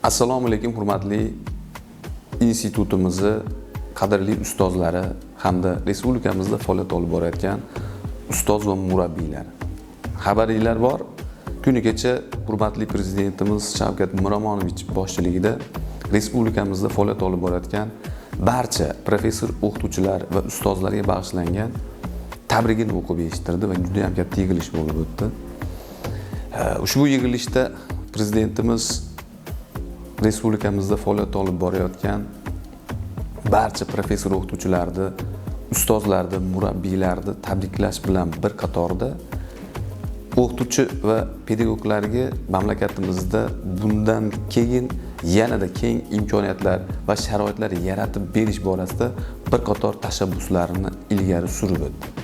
Assalomu alaykum hurmatli institutimizni qadrli ustozlari hamda respublikamizda faoliyat olib borayotgan ustoz va murabbiylar. Xabaringlar bor, kuni kecha hurmatli prezidentimiz Shavkat Miromonovich boshchiligida respublikamizda faoliyat olib borayotgan barcha professor, o'qituvchilar va ustozlarga bag'ishlangan tabrigini o'qib eshittirdi va juda ham katta yig'ilish bo'lib o'tdi. Ushbu yig'ilishda prezidentimiz respublikamizda faoliyat olib borayotgan barcha professor, o'qituvchilarni, ustozlarni, murabbiylarni tabriklash bilan bir qatorda o'qituvchi va pedagoglarga mamlakatimizda bundan keyin yanada keng imkoniyatlar va sharoitlar yaratib berish borasida bir qator tashabbuslarini ilgari surib o'tdi.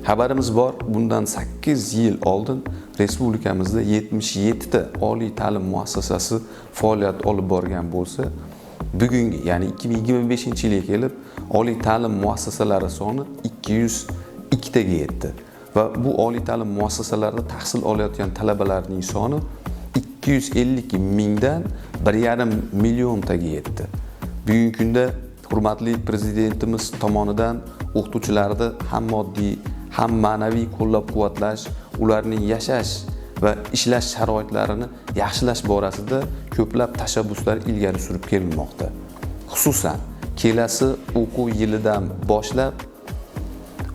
Xabarimiz bor, bundan 8 yil oldin respublikamizda 77 ta oliy ta'lim muassasasi faoliyat olib borgan bo'lsa, bugungi, ya'ni 2025-yilga kelib oliy ta'lim muassasalari soni 202 taga yetdi va bu oliy ta'lim muassasalarida tahsil olayotgan talabalarning soni 252 mingdan 1,5 million taga yetdi. Bugungi kunda hurmatli prezidentimiz tomonidan o'qituvchilarni ham moddiy, ham ma'naviy qo'llab-quvvatlash, ularning yashash va ishlash sharoitlarini yaxshilash borasida ko'plab tashabbuslar ilgari surib kelinmoqda. Xususan, kelasi o'quv yilidan boshlab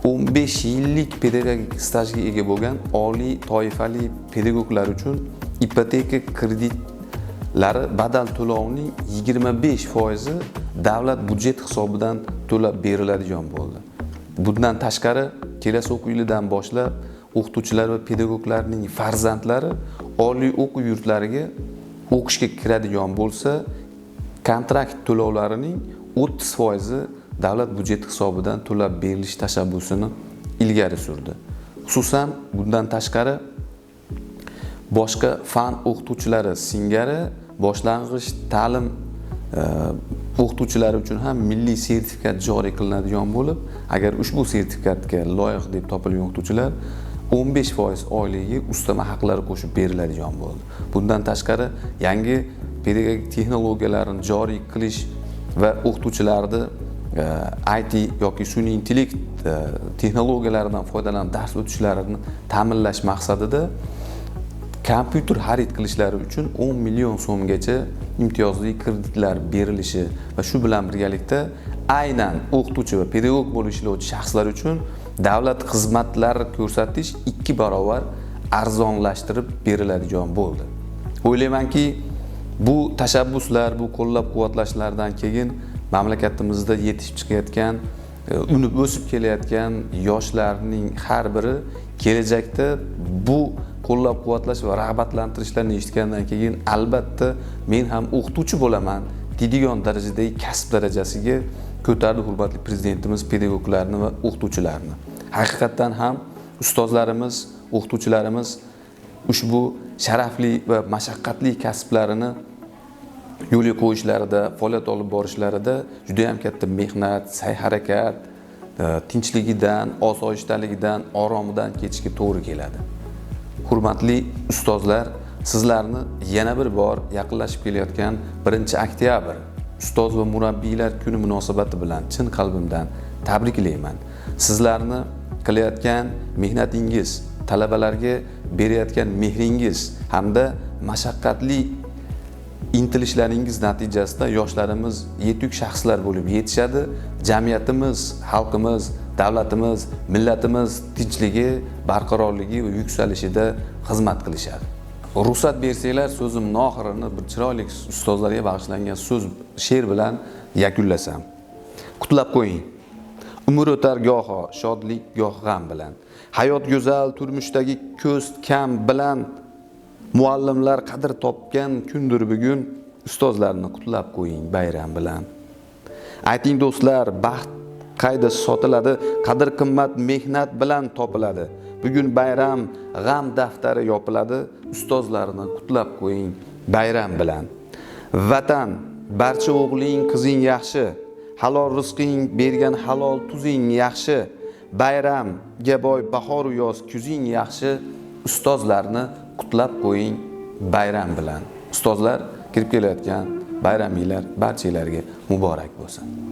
15 yillik pedagogik stajga ega bo'lgan oliy toifali pedagoglar uchun ipoteka kreditlari badal to'lovining 25% davlat budjet hisobidan to'lab beriladigan bo'ldi. Bundan tashqari, kelasi o'quv yilidan boshlab o'qituvchilar va pedagoglarning farzandlari oliy o'quv yurtlariga o'qishga kiradigan bo'lsa, kontrakt to'lovlarining 30% davlat budjeti hisobidan to'lab berilish tashabbusini ilgari surdi. Xususan, bundan tashqari boshqa fan o'qituvchilari singari boshlang'ich ta'lim o'qituvchilari uchun ham milliy sertifikat joriy qilinadigan bo'lib, agar ushbu sertifikatga loyiq deb topilgan o'qituvchilar 15% oyligiga ustama haqlari qo'shib beriladigan bo'ldi. Bundan tashqari, yangi pedagogik texnologiyalarni joriy qilish va o'qituvchilarni IT yoki sun'iy intellekt texnologiyalaridan foydalanib dars o'tishlarini ta'minlash maqsadida kompyuter xarid qilishlari uchun 10 million so'mgacha imtiyozli kreditlar berilishi va shu bilan birgalikda aynan o'qituvchi va pedagog bo'lib ishlovchi shaxslar uchun davlat xizmatlari ko'rsatish 2 barobar arzonlashtirib beriladigan bo'ldi. O'ylaymanki, bu tashabbuslar, bu qo'llab-quvvatlashlardan keyin mamlakatimizda yetishib chiqayotgan, unib o'sib kelayotgan yoshlarning har biri kelajakda bu qo'llab-quvvatlash va rag'batlantirishlarni eshitgandan keyin albatta men ham o'qituvchi bo'laman deydigan darajadagi kasb darajasiga ko'tardi hurmatli prezidentimiz pedagoglarni va o'qituvchilarni. Haqiqatan ham ustozlarimiz, o'qituvchilarimiz ushbu sharafli va mashaqqatli kasblarini yo'lga qo'yishlarida, faoliyat olib borishlarida juda ham katta mehnat, sa'y-harakat, tinchligidan, osoyishtaligidan, oromidan kechishga to'g'ri keladi. Hurmatli ustozlar, sizlarni yana bir bor yaqinlashib kelayotgan 1-oktyabr ustoz va murabbiylar kuni munosabati bilan chin qalbimdan tabriklayman. Sizlarni qilayotgan mehnatingiz, talabalarga berayotgan mehringiz hamda mashaqqatli intilishlaringiz natijasida yoshlarimiz yetuk shaxslar bo'lib yetishadi. Jamiyatimiz, xalqimiz, davlatimiz, millatimiz tinchligi, barqarorligi va yuksalishida xizmat qilishadi. Ruxsat bersanglar, so'zimning oxirini bir chiroyli ustozlarga bag'ishlangan so'z, she'r bilan yakunlasam. Qutlab qo'ying. Umr o'tar goho shodlik, goh g'am bilan. Hayot go'zal, turmushdagi ko'z kam bilan. Muallimlar qadr topgan kundir bugun, ustozlarni qutlab qo'ying bayram bilan. Ayting do'stlar, baxt qayda sotiladi, qadr qimmat mehnat bilan topiladi. Bugun bayram, g'am daftari yopiladi, ustozlarni qutlab qo'ying bayram bilan. Vatan, barcha o'g'ling, qizing yaxshi, halol rizqing bergan halol tuzing yaxshi, bayramga boy bahor u yoz kuzing yaxshi, ustozlarni qutlab qo'ying bayram bilan. Ustozlar, kirib kelayotgan bayraminglar barchalarga muborak bo'lsin.